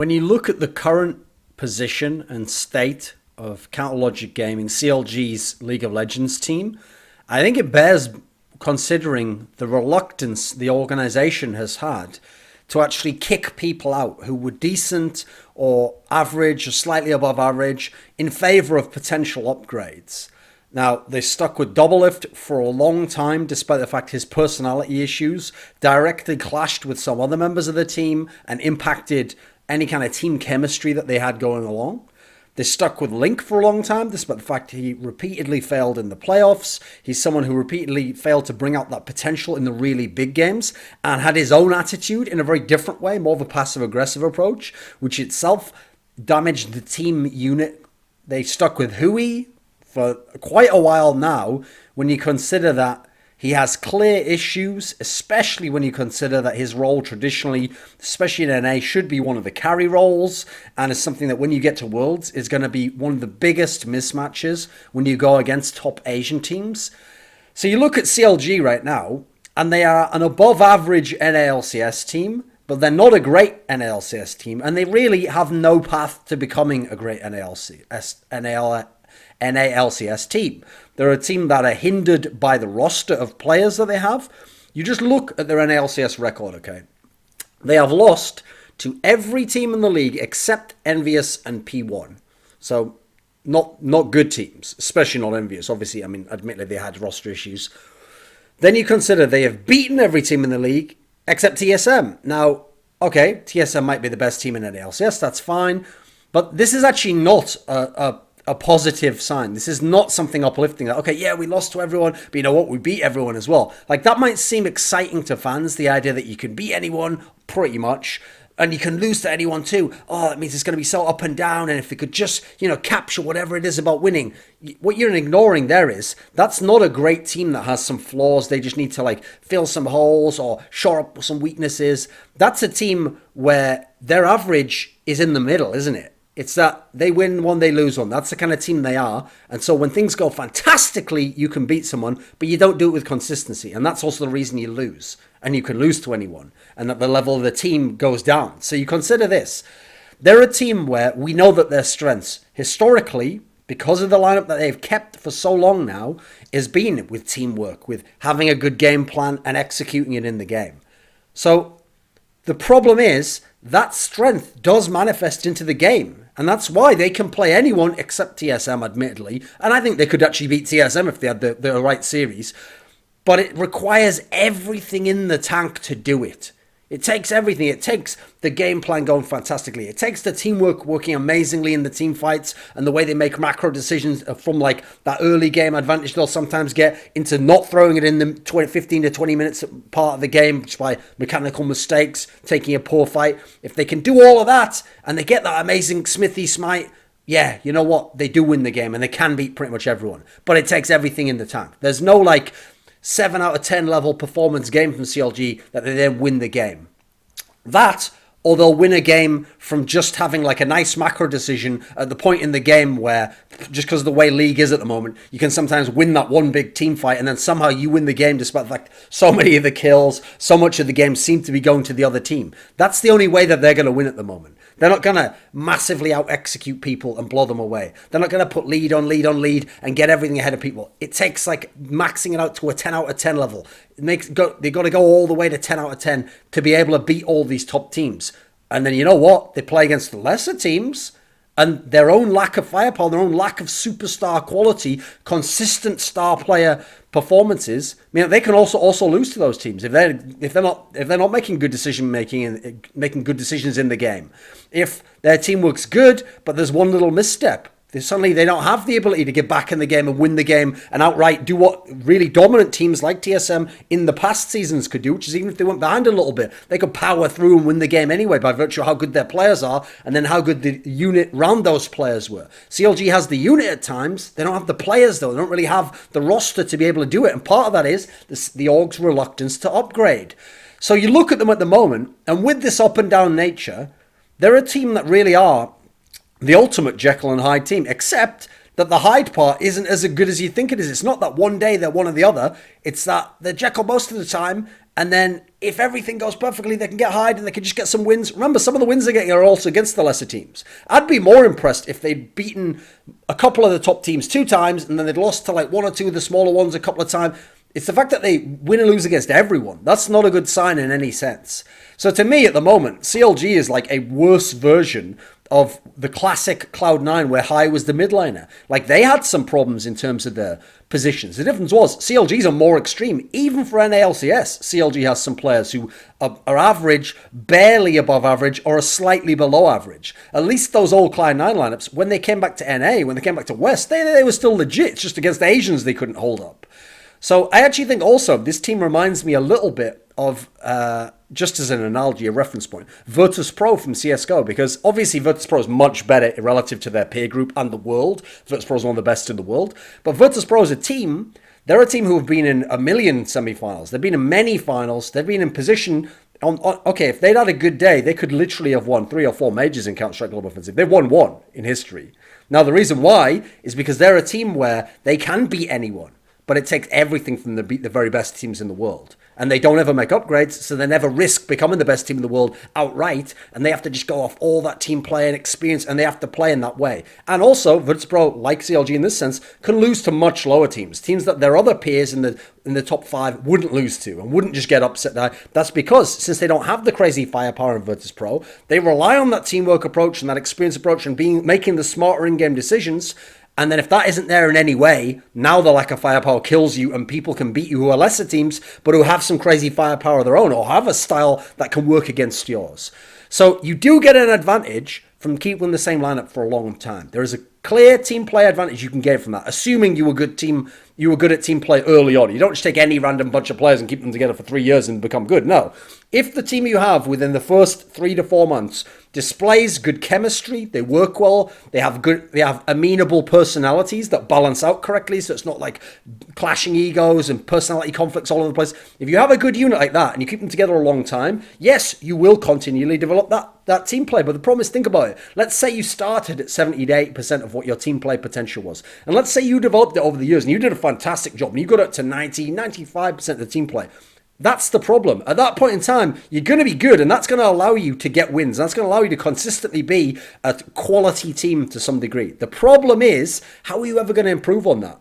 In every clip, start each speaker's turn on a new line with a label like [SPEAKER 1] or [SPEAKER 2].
[SPEAKER 1] When you look at the current position and state of Counter Logic Gaming, CLG's League of Legends team, I think it bears considering the reluctance the organization has had to actually kick people out who were decent or average or slightly above average in favor of potential upgrades. Now, they stuck with Doublelift for a long time, despite the fact his personality issues directly clashed with some other members of the team and impacted any kind of team chemistry that they had going along. They stuck with Link for a long time, despite the fact he repeatedly failed in the playoffs. He's someone who repeatedly failed to bring out that potential in the really big games and had his own attitude in a very different way, more of a passive-aggressive approach, which itself damaged the team unit. They stuck with Hui for quite a while now, when you consider that he has clear issues, especially when you consider that his role traditionally, especially in NA, should be one of the carry roles, and is something that when you get to Worlds is going to be one of the biggest mismatches when you go against top Asian teams. So you look at CLG right now, and they are an above average NALCS team, but they're not a great NALCS team, and they really have no path to becoming a great NALCS team. They're a team that are hindered by the roster of players that they have. You just look at their NALCS record, okay? They have lost to every team in the league except Envious and P1. So not good teams, especially not Envious. Obviously, I mean, admittedly, they had roster issues. Then you consider they have beaten every team in the league except TSM. Now, okay, TSM might be the best team in NALCS, that's fine. But this is actually not a positive sign. This is not something uplifting. That, okay, yeah, we lost to everyone, but you know what? We beat everyone as well. Like, that might seem exciting to fans, the idea that you can beat anyone, pretty much, and you can lose to anyone too. Oh, that means it's going to be so up and down, and if we could just, capture whatever it is about winning. What you're ignoring there is, that's not a great team that has some flaws. They just need to, fill some holes or shore up some weaknesses. That's a team where their average is in the middle, isn't it? It's that they win one, they lose one. That's the kind of team they are. And so when things go fantastically, you can beat someone, but you don't do it with consistency. And that's also the reason you lose. And you can lose to anyone. And that the level of the team goes down. So you consider this. They're a team where we know that their strengths, historically, because of the lineup that they've kept for so long now, is been with teamwork, with having a good game plan and executing it in the game. So the problem is that strength does manifest into the game. And that's why they can play anyone except TSM, admittedly. And I think they could actually beat TSM if they had the right series. But it requires everything in the tank to do it. It takes everything. It takes the game plan going fantastically. It takes the teamwork working amazingly in the team fights and the way they make macro decisions from that early game advantage they'll sometimes get into not throwing it in the 15 to 20 minutes part of the game just by mechanical mistakes, taking a poor fight. If they can do all of that and they get that amazing Smithy smite, yeah, you know what? They do win the game and they can beat pretty much everyone. But it takes everything in the tank. There's no 7 out of 10 level performance game from CLG that they then win the game. That, or they'll win a game from just having a nice macro decision at the point in the game where, just because of the way League is at the moment, you can sometimes win that one big team fight and then somehow you win the game despite the fact so many of the kills, so much of the game seem to be going to the other team. That's the only way that they're going to win at the moment. They're not going to massively out-execute people and blow them away. They're not going to put lead on lead on lead and get everything ahead of people. It takes maxing it out to a 10 out of 10 level. They've got to go all the way to 10 out of 10 to be able to beat all these top teams. And then you know what? They play against the lesser teams and their own lack of firepower, their own lack of superstar quality, consistent star player performances. They can also lose to those teams if they're not making good decision making and making good decisions in the game. If their teamwork's good, but there's one little misstep, suddenly they don't have the ability to get back in the game and win the game and outright do what really dominant teams like TSM in the past seasons could do, which is even if they went behind a little bit, they could power through and win the game anyway by virtue of how good their players are and then how good the unit around those players were. CLG has the unit at times. They don't have the players, though. They don't really have the roster to be able to do it. And part of that is the org's reluctance to upgrade. So you look at them at the moment, and with this up and down nature, they're a team that really are the ultimate Jekyll and Hyde team, except that the Hyde part isn't as good as you think it is. It's not that one day they're one or the other. It's that they're Jekyll most of the time, And then if everything goes perfectly, they can get high and they can just get some wins. Remember, some of the wins they're getting are also against the lesser teams. I'd be more impressed if they'd beaten a couple of the top teams 2 times and then they'd lost to like 1 or 2 of the smaller ones a couple of times. It's the fact that they win and lose against everyone. That's not a good sign in any sense. So to me, at the moment, CLG is like a worse version of the classic Cloud9 where High was the mid laner. Like, they had some problems in terms of their positions. The difference was CLGs are more extreme. Even for NALCS, CLG has some players who are average, barely above average, or are slightly below average. At least those old Cloud9 lineups, when they came back to NA, when they came back to West, they were still legit. It's just against the Asians they couldn't hold up. So I actually think also this team reminds me a little bit of, just as an analogy, a reference point, Virtus.pro from CSGO, because obviously Virtus.pro is much better relative to their peer group and the world. Virtus.pro is one of the best in the world. But Virtus.pro is a team, they're a team who have been in a million semi-finals. They've been in many finals. They've been in position okay, if they'd had a good day, they could literally have won 3 or 4 majors in Counter-Strike Global Offensive. They've won 1 in history. Now, the reason why is because they're a team where they can beat anyone. But it takes everything from the very best teams in the world. And they don't ever make upgrades, so they never risk becoming the best team in the world outright. And they have to just go off all that team play and experience, and they have to play in that way. And also, Virtus.pro, like CLG in this sense, can lose to much lower teams. Teams that their other peers in the top 5 wouldn't lose to and wouldn't just get upset now. That's because, since they don't have the crazy firepower in Virtus.pro, they rely on that teamwork approach and that experience approach and making the smarter in-game decisions. And then if that isn't there in any way, now the lack of firepower kills you and people can beat you who are lesser teams, but who have some crazy firepower of their own or have a style that can work against yours. So you do get an advantage from keeping the same lineup for a long time. There is a clear team play advantage you can get from that, assuming you were good at team play early on. You don't just take any random bunch of players and keep them together for 3 years and become good. No. If the team you have within the first 3 to 4 months displays good chemistry, they work well, they have amenable personalities that balance out correctly, so it's not like clashing egos and personality conflicts all over the place. If you have a good unit like that and you keep them together a long time, yes, you will continually develop that team play. But the problem is, think about it. Let's say you started at 70 to 80% of what your team play potential was. And let's say you developed it over the years and you did a fantastic job and you got up to 90, 95% of the team play. That's the problem. At that point in time, you're going to be good, and that's going to allow you to get wins. That's going to allow you to consistently be a quality team to some degree. The problem is, how are you ever going to improve on that?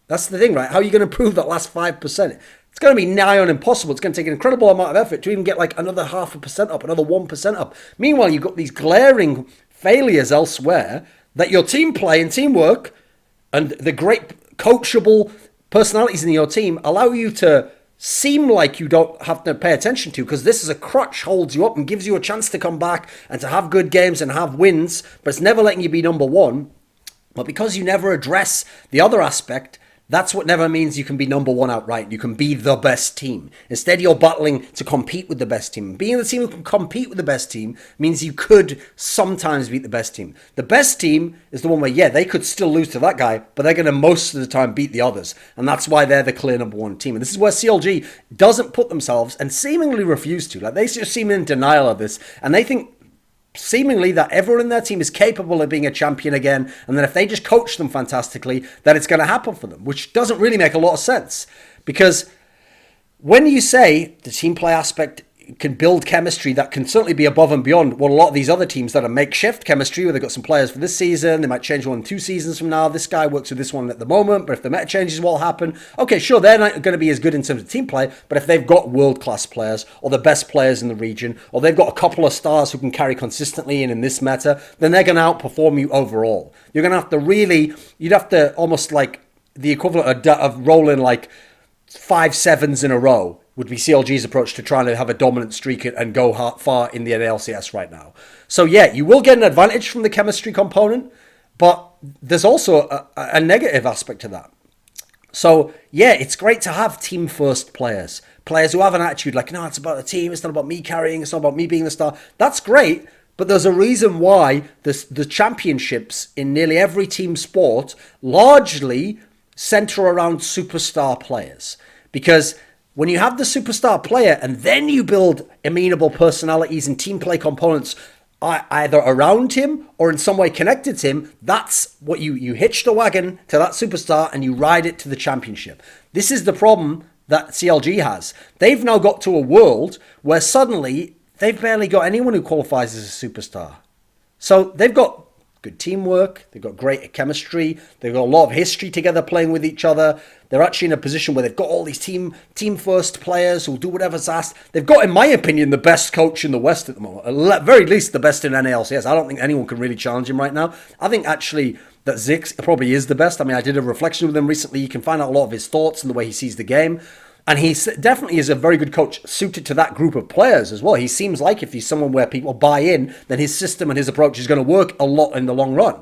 [SPEAKER 1] That's the thing, right? How are you going to improve that last 5%? It's going to be nigh on impossible. It's going to take an incredible amount of effort to even get like another 0.5% up, another 1% up. Meanwhile, you've got these glaring failures elsewhere that your team play and teamwork and the great coachable personalities in your team allow you to seem like you don't have to pay attention to, because this is a crutch, holds you up and gives you a chance to come back and to have good games and have wins, but it's never letting you be number one. But because you never address the other aspect, that's what never means you can be number one outright. You can be the best team. Instead, you're battling to compete with the best team. Being the team who can compete with the best team means you could sometimes beat the best team. The best team is the one where, yeah, they could still lose to that guy, but they're going to most of the time beat the others. And that's why they're the clear number one team. And this is where CLG doesn't put themselves and seemingly refuse to. Like, they just seem in denial of this. And they think seemingly that everyone in their team is capable of being a champion again, and that if they just coach them fantastically, that it's going to happen for them, which doesn't really make a lot of sense. Because when you say the team play aspect can build chemistry that can certainly be above and beyond what a lot of these other teams that are makeshift chemistry, where they've got some players for this season, they might change one 2 seasons from now, this guy works with this one at the moment, but if the meta changes, what will happen? Okay, sure, they're not going to be as good in terms of team play, but if they've got world-class players, or the best players in the region, or they've got a couple of stars who can carry consistently in this meta, then they're going to outperform you overall. You're going to have to you'd have to almost like the equivalent of rolling like 5 sevens in a row would be CLG's approach to trying to have a dominant streak and go far in the NLCS right now. So yeah, you will get an advantage from the chemistry component, but there's also a negative aspect to that. So yeah, it's great to have team first players who have an attitude like, no, it's about the team, it's not about me carrying, it's not about me being the star. That's great, but there's a reason why the championships in nearly every team sport largely center around superstar players. Because when you have the superstar player and then you build amenable personalities and team play components either around him or in some way connected to him, that's what you hitch the wagon to that superstar and you ride it to the championship. This is the problem that CLG has. They've now got to a world where suddenly they've barely got anyone who qualifies as a superstar. So they've got good teamwork, they've got great chemistry, they've got a lot of history together playing with each other. They're actually in a position where they've got all these team first players who'll do whatever's asked. They've got, in my opinion, the best coach in the West at the moment. At very least, the best in NALCS. I don't think anyone can really challenge him right now. I think actually that Zix probably is the best. I mean, I did a reflection with him recently. You can find out a lot of his thoughts and the way he sees the game. And he definitely is a very good coach suited to that group of players as well. He seems like if he's someone where people buy in, then his system and his approach is going to work a lot in the long run.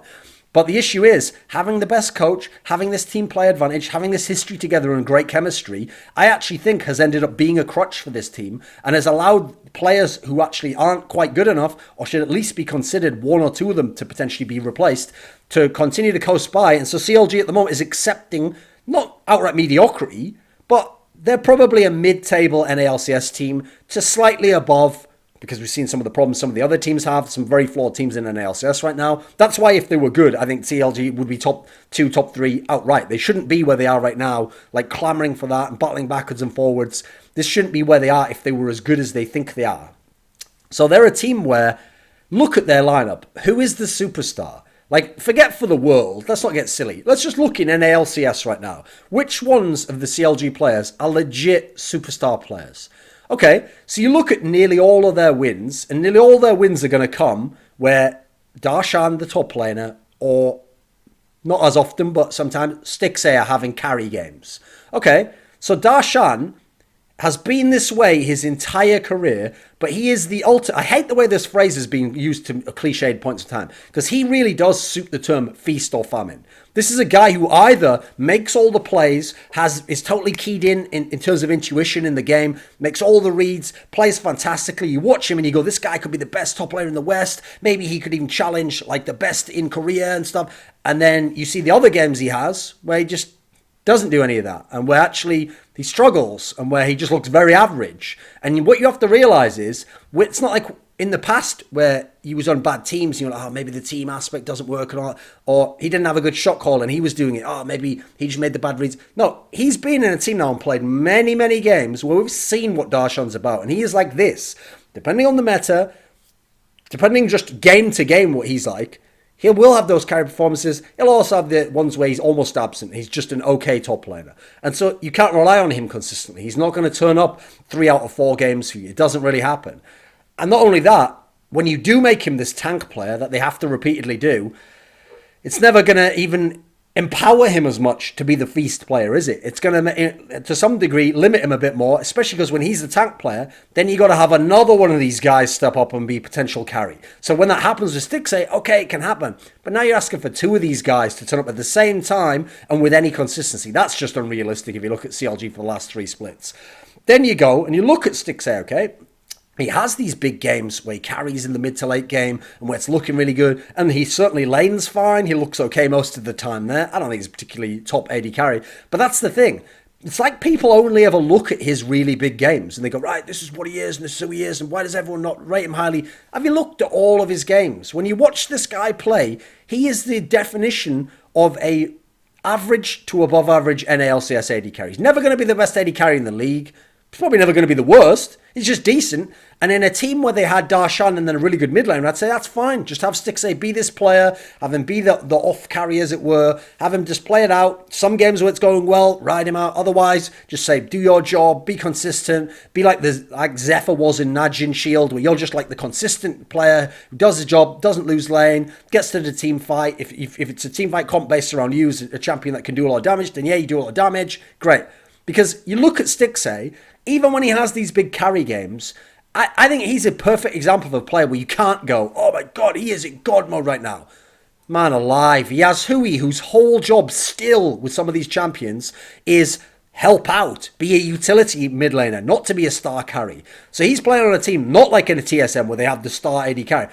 [SPEAKER 1] But the issue is having the best coach, having this team play advantage, having this history together and great chemistry, I actually think has ended up being a crutch for this team and has allowed players who actually aren't quite good enough or should at least be considered, one or two of them to potentially be replaced, to continue to coast by. And so CLG at the moment is accepting not outright mediocrity, but they're probably a mid-table NALCS team to slightly above, because we've seen some of the problems some of the other teams have, some very flawed teams in NALCS right now. That's why if they were good, I think CLG would be top 2, top 3 outright. They shouldn't be where they are right now, like clamoring for that and battling backwards and forwards. This shouldn't be where they are if they were as good as they think they are. So they're a team where, look at their lineup. Who is the superstar? Like, forget for the world. Let's not get silly. Let's just look in NALCS right now. Which ones of the CLG players are legit superstar players? Okay, so you look at nearly all of their wins, and nearly all their wins are going to come where Darshan, the top laner, or not as often, but sometimes Stixay are having carry games. Okay, so Darshan has been this way his entire career, but he is the ultimate. I hate the way this phrase is being used to cliched points of time, because he really does suit the term feast or famine. This is a guy who either makes all the plays, is totally keyed in terms of intuition in the game, makes all the reads, plays fantastically. You watch him and you go, this guy could be the best top player in the West. Maybe he could even challenge like the best in Korea and stuff. And then you see the other games he has where he just doesn't do any of that, and where actually he struggles, and where he just looks very average. And what you have to realize is, it's not like in the past where he was on bad teams, you're like, oh, maybe the team aspect doesn't work, or he didn't have a good shot call and he was doing it. Oh, maybe he just made the bad reads. No, he's been in a team now and played many, many games where we've seen what Darshan's about, and he is like this. Depending on the meta, depending just game to game what he's like, he will have those carry performances. He'll also have the ones where he's almost absent. He's just an okay top laner. And so you can't rely on him consistently. He's not going to turn up 3 out of 4 games for you. It doesn't really happen. And not only that, when you do make him this tank player that they have to repeatedly do, it's never going to even empower him as much to be the feast player, is it? It's going to, to some degree, limit him a bit more, especially because when he's the tank player, then you got to have another one of these guys step up and be potential carry. So when that happens with Stixay, okay, it can happen. But now you're asking for 2 of these guys to turn up at the same time and with any consistency. That's just unrealistic if you look at CLG for the last 3 splits. Then you go and you look at Stixay, okay? He has these big games where he carries in the mid to late game and where it's looking really good. And he certainly lanes fine. He looks okay most of the time there. I don't think he's particularly top AD carry. But that's the thing. It's like people only ever look at his really big games and they go, right, this is what he is and this is who he is. And why does everyone not rate him highly? Have you looked at all of his games? When you watch this guy play, he is the definition of a average to above average NALCS AD carry. He's never going to be the best AD carry in the league. He's probably never going to be the worst. He's just decent. And in a team where they had Darshan and then a really good mid laner, I'd say that's fine. Just have Stixay be this player. Have him be the off carry, as it were. Have him just play it out. Some games where it's going well, ride him out. Otherwise, just say, do your job. Be consistent. Be like Zephyr was in Najin Shield, where you're just like the consistent player who does the job, doesn't lose lane, gets to the team fight. If it's a team fight comp based around you as a champion that can do a lot of damage, then yeah, you do a lot of damage. Great. Because you look at Stixay, even when he has these big carry games, I think he's a perfect example of a player where you can't go, oh my God, he is in God mode right now. Man alive. He has Hui, whose whole job still with some of these champions is help out, be a utility mid laner, not to be a star carry. So he's playing on a team not like in a TSM where they have the star AD carry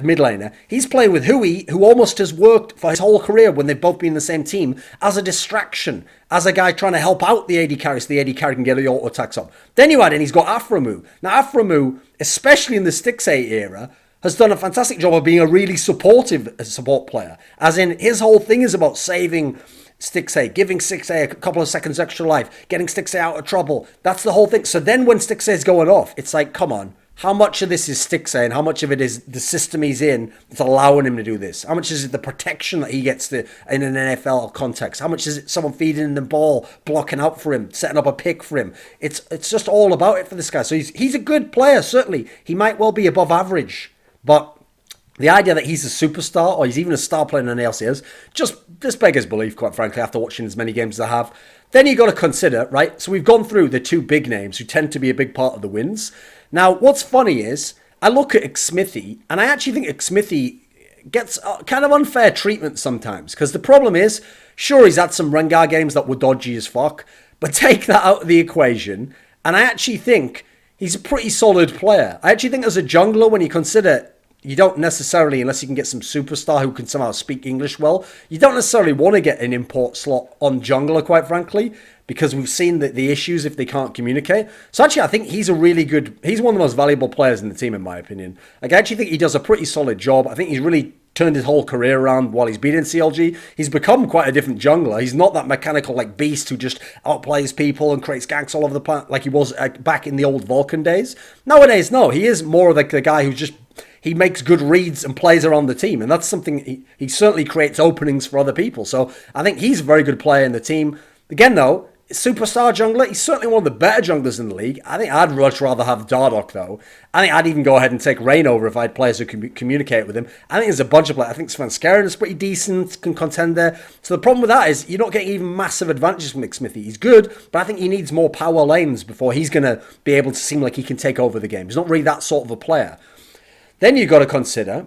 [SPEAKER 1] mid laner. He's playing with Hui, who almost has worked for his whole career when they've both been in the same team as a distraction, as a guy trying to help out the AD carry so the AD carry can get the auto attacks up. Then you add in, he's got Aframu. Now Aframu, especially in the Stixay era, has done a fantastic job of being a really supportive support player. As in, his whole thing is about saving Stixay, giving Stixay a couple of seconds extra life, getting Stixay out of trouble. That's the whole thing. So then when Stixay's going off, it's like, come on. How much of this is Stixay and how much of it is the system he's in that's allowing him to do this? How much is it the protection that he gets in an NFL context? How much is it someone feeding him the ball, blocking out for him, setting up a pick for him? It's just all about it for this guy. So he's a good player, certainly. He might well be above average, but the idea that he's a superstar or he's even a star player in an ALCS, just this beggars belief, quite frankly, after watching as many games as I have. Then you got to consider, right? So we've gone through the two big names who tend to be a big part of the wins. Now, what's funny is I look at Xmithy, and I actually think Xmithy gets kind of unfair treatment sometimes. Because the problem is, sure, he's had some Rengar games that were dodgy as fuck, but take that out of the equation, and I actually think he's a pretty solid player. I actually think as a jungler, when you consider you don't necessarily, unless you can get some superstar who can somehow speak English well, you don't necessarily want to get an import slot on jungler, quite frankly, because we've seen the issues if they can't communicate. So actually, I think he's one of the most valuable players in the team, in my opinion. Like, I actually think he does a pretty solid job. I think he's really turned his whole career around while he's been in CLG. He's become quite a different jungler. He's not that mechanical like beast who just outplays people and creates ganks all over the planet like he was back in the old Vulcan days. Nowadays, no, he is more like the guy who just he makes good reads and plays around the team, and that's something he certainly creates openings for other people. So I think he's a very good player in the team. Again, though, superstar jungler, he's certainly one of the better junglers in the league. I think I'd much rather have Dardoch, though. I think I'd even go ahead and take Rain over if I had players who can communicate with him. I think there's a bunch of players. I think Svenskeren is pretty decent, can contend there. So the problem with that is you're not getting even massive advantages from Xmithy. He's good, but I think he needs more power lanes before he's going to be able to seem like he can take over the game. He's not really that sort of a player. Then you've got to consider,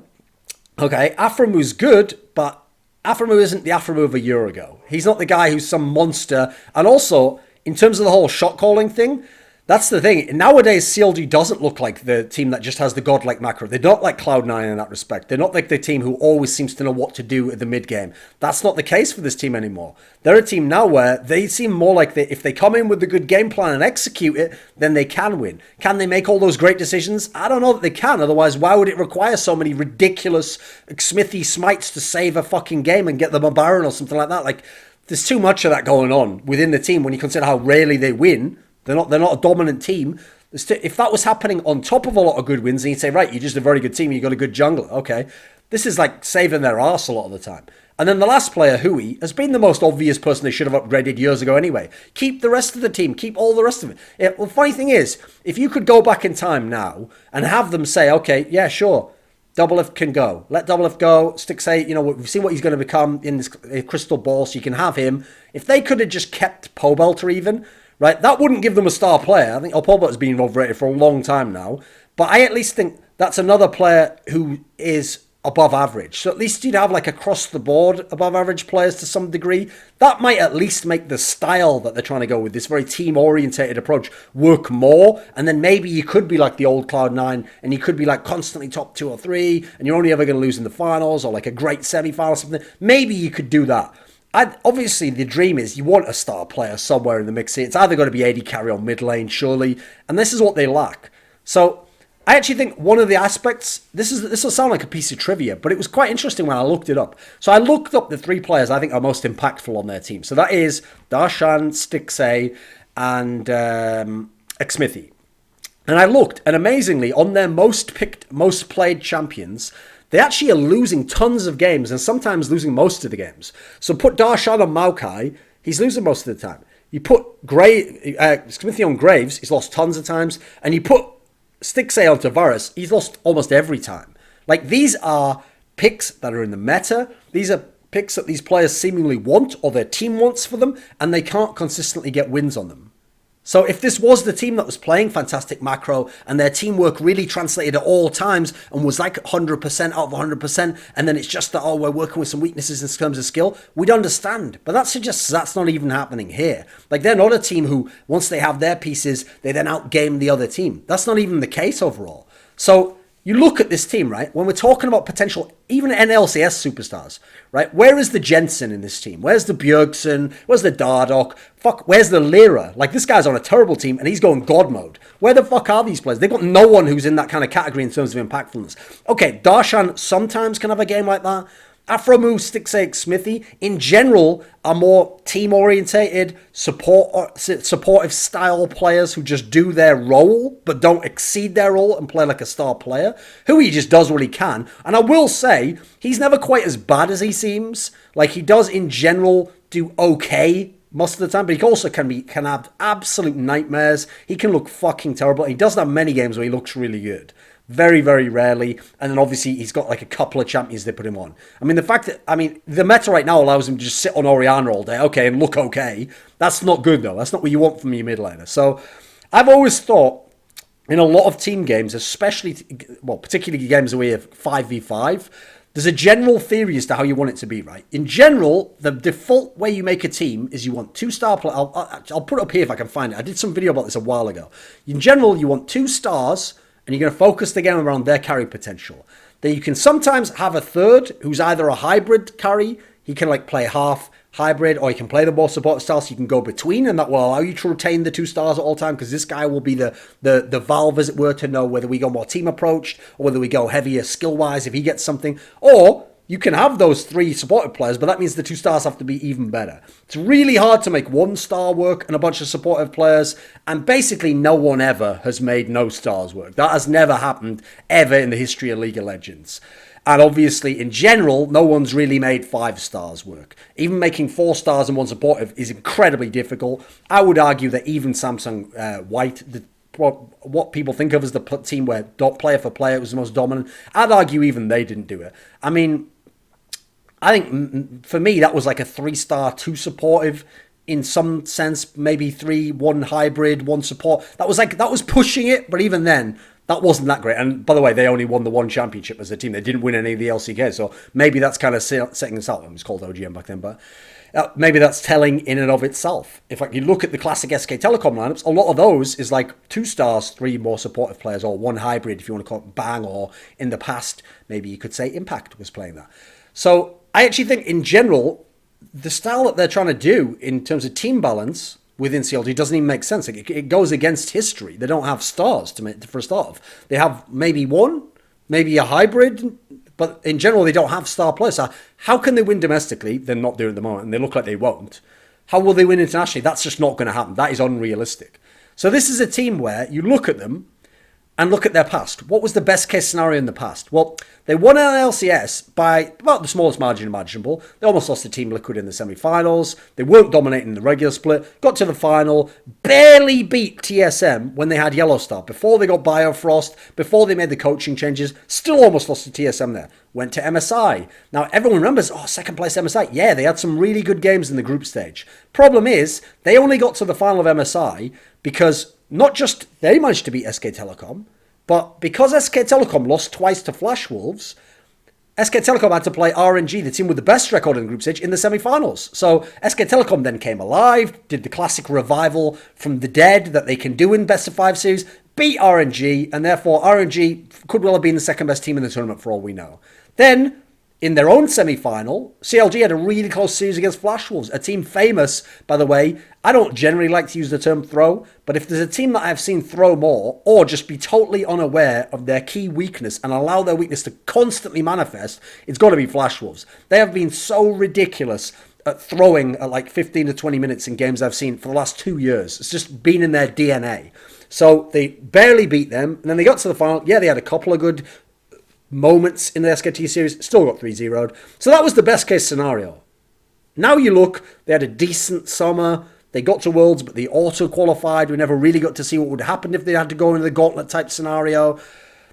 [SPEAKER 1] okay, Aphromu's good, but Aphromu isn't the Aphromu of a year ago. He's not the guy who's some monster. And also, in terms of the whole shot calling thing, that's the thing. Nowadays, CLG doesn't look like the team that just has the godlike macro. They're not like Cloud9 in that respect. They're not like the team who always seems to know what to do at the mid game. That's not the case for this team anymore. They're a team now where they seem more like if they come in with a good game plan and execute it, then they can win. Can they make all those great decisions? I don't know that they can. Otherwise, why would it require so many ridiculous Smithy smites to save a fucking game and get them a Baron or something like that? Like, there's too much of that going on within the team when you consider how rarely they win. They're not a dominant team. If that was happening on top of a lot of good wins, and you'd say, right, you're just a very good team, you got a good jungler. Okay. This is like saving their arse a lot of the time. And then the last player, Hui, has been the most obvious person they should have upgraded years ago anyway. Keep the rest of the team. Keep all the rest of it. Well, the funny thing is, if you could go back in time now and have them say, okay, yeah, sure, Doublelift can go. Let Doublelift go. Stixay, we've seen what he's going to become in this crystal ball, so you can have him. If they could have just kept Pobelter even, right, that wouldn't give them a star player. I think Pobelter has been overrated for a long time now. But I at least think that's another player who is above average. So at least you'd have like across the board above average players to some degree. That might at least make the style that they're trying to go with, this very team orientated approach, work more. And then maybe you could be like the old Cloud9 and you could be like constantly top 2 or 3 and you're only ever going to lose in the finals or like a great semi-final or something. Maybe you could do that. Obviously, the dream is you want a star player somewhere in the mix here. It's either going to be AD carry or mid lane, surely. And this is what they lack. So I actually think one of the aspects, this will sound like a piece of trivia, but it was quite interesting when I looked it up. So I looked up the 3 players I think are most impactful on their team. So that is Darshan, Stixay, and Xmithy. And I looked, and amazingly, on their most picked, most played champions, they actually are losing tons of games and sometimes losing most of the games. So put Darshan on Maokai, he's losing most of the time. You put Smithy on Graves, he's lost tons of times. And you put Stixay on Tavares, he's lost almost every time. Like, these are picks that are in the meta. These are picks that these players seemingly want or their team wants for them, and they can't consistently get wins on them. So if this was the team that was playing fantastic macro and their teamwork really translated at all times and was like 100% out of 100%, and then it's just that, oh, we're working with some weaknesses in terms of skill, we'd understand. But that suggests that's not even happening here. Like, they're not a team who, once they have their pieces, they then outgame the other team. That's not even the case overall. So you look at this team, right? When we're talking about potential, even NLCS superstars, right? Where is the Jensen in this team? Where's the Bjergsen? Where's the Dardoch? Where's the Lyra? Like, this guy's on a terrible team and he's going God mode. Where the fuck are these players? They've got no one who's in that kind of category in terms of impactfulness. Okay, Darshan sometimes can have a game like that, Afromoo, Sticksake, Smithy, in general, are more team-orientated, supportive style players who just do their role, but don't exceed their role and play like a star player. Huey just does what he can. And I will say, he's never quite as bad as he seems. Like, he does, in general, do okay most of the time, but he also can have absolute nightmares. He can look fucking terrible. He doesn't have many games where he looks really good. Very, very rarely. And then obviously he's got like a couple of champions they put him on. I mean, the meta right now allows him to just sit on Orianna all day, okay, and look okay. That's not good though. That's not what you want from your mid laner. So I've always thought in a lot of team games, especially, well, particularly games where you have 5v5, there's a general theory as to how you want it to be, right? In general, the default way you make a team is you want 2-star players. I'll put it up here if I can find it. I did some video about this a while ago. In general, you want 2 stars, and you're going to focus the game around their carry potential. Then you can sometimes have a third who's either a hybrid carry. He can like play half hybrid, or you can play the more support style, so you can go between, and that will allow you to retain the 2 stars at all time, because this guy will be the valve, as it were, to know whether we go more team approached or whether we go heavier skill wise if he gets something. Or you can have those 3 supportive players, but that means the 2 stars have to be even better. It's really hard to make 1 star work and a bunch of supportive players, and basically no one ever has made no stars work. That has never happened ever in the history of League of Legends. And obviously, in general, no one's really made 5 stars work. Even making 4 stars and 1 supportive is incredibly difficult. I would argue that even Samsung White, what people think of as the team where player for player was the most dominant, I'd argue even they didn't do it. I mean, I think for me, that was like a 3-star, 2 supportive in some sense, maybe 3, 1 hybrid, 1 support. That was pushing it, but even then, that wasn't that great. And by the way, they only won the 1 championship as a team. They didn't win any of the LCK, so maybe that's kind of setting us out. It was called OGM back then, but maybe that's telling in and of itself. If you look at the classic SK Telecom lineups, a lot of those is like 2 stars, 3 more supportive players, or 1 hybrid, if you want to call it Bang, or in the past, maybe you could say Impact was playing that. So I actually think in general, the style that they're trying to do in terms of team balance within CLG doesn't even make sense. It goes against history. They don't have stars for a start off. They have maybe 1, maybe a hybrid, but in general, they don't have star players. So how can they win domestically? They're not doing it at the moment, and they look like they won't. How will they win internationally? That's just not going to happen. That is unrealistic. So this is a team where you look at them and look at their past. What was the best case scenario in the past? Well, they won an LCS by about the smallest margin imaginable. They almost lost to Team Liquid in the semi-finals. They weren't dominating the regular split. Got to the final. Barely beat TSM when they had Yellow Star. Before they got Biofrost. Before they made the coaching changes. Still almost lost to TSM there. Went to MSI. Now, everyone remembers, second place MSI. Yeah, they had some really good games in the group stage. Problem is, they only got to the final of MSI because not just they managed to beat SK Telecom, but because SK Telecom lost twice to Flash Wolves, SK Telecom had to play RNG, the team with the best record in the group stage, in the semi-finals. So SK Telecom then came alive, did the classic revival from the dead that they can do in best of 5 series, beat RNG, and therefore RNG could well have been the second best team in the tournament for all we know. Then, in their own semi-final, CLG had a really close series against Flash Wolves, a team famous, by the way. I don't generally like to use the term throw, but if there's a team that I've seen throw more, or just be totally unaware of their key weakness and allow their weakness to constantly manifest, it's got to be Flash Wolves. They have been so ridiculous at throwing at like 15 to 20 minutes in games I've seen for the last 2 years. It's just been in their DNA. So they barely beat them, and then they got to the final. Yeah, they had a couple of good moments in the SKT series, still got 3-0'd. So that was the best case scenario. Now you look, they had a decent summer. They got to Worlds, but they auto-qualified. We never really got to see what would happen if they had to go into the gauntlet type scenario.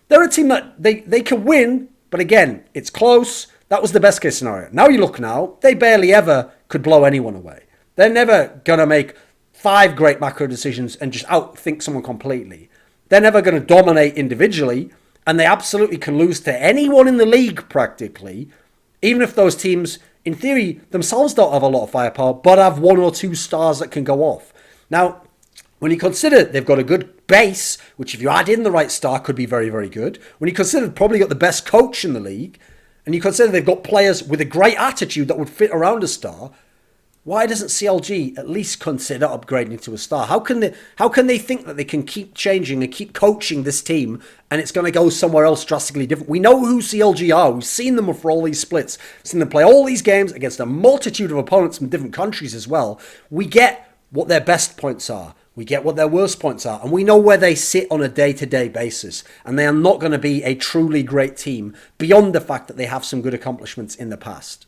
[SPEAKER 1] They're a team that they can win, but again, it's close. That was the best case scenario. Now you look now, they barely ever could blow anyone away. They're never going to make 5 great macro decisions and just outthink someone completely. They're never going to dominate individually, and they absolutely can lose to anyone in the league practically, even if those teams, in theory, themselves don't have a lot of firepower, but have 1 or 2 stars that can go off. Now, when you consider they've got a good base, which if you add in the right star could be very, very good, when you consider they've probably got the best coach in the league, and you consider they've got players with a great attitude that would fit around a star, Why doesn't CLG at least consider upgrading to a star? How can they think that they can keep changing and keep coaching this team and it's going to go somewhere else drastically different? We know who CLG are. We've seen them for all these splits. We've seen them play all these games against a multitude of opponents from different countries as well. We get what their best points are. We get what their worst points are, and we know where they sit on a day-to-day basis, and they are not going to be a truly great team beyond the fact that they have some good accomplishments in the past.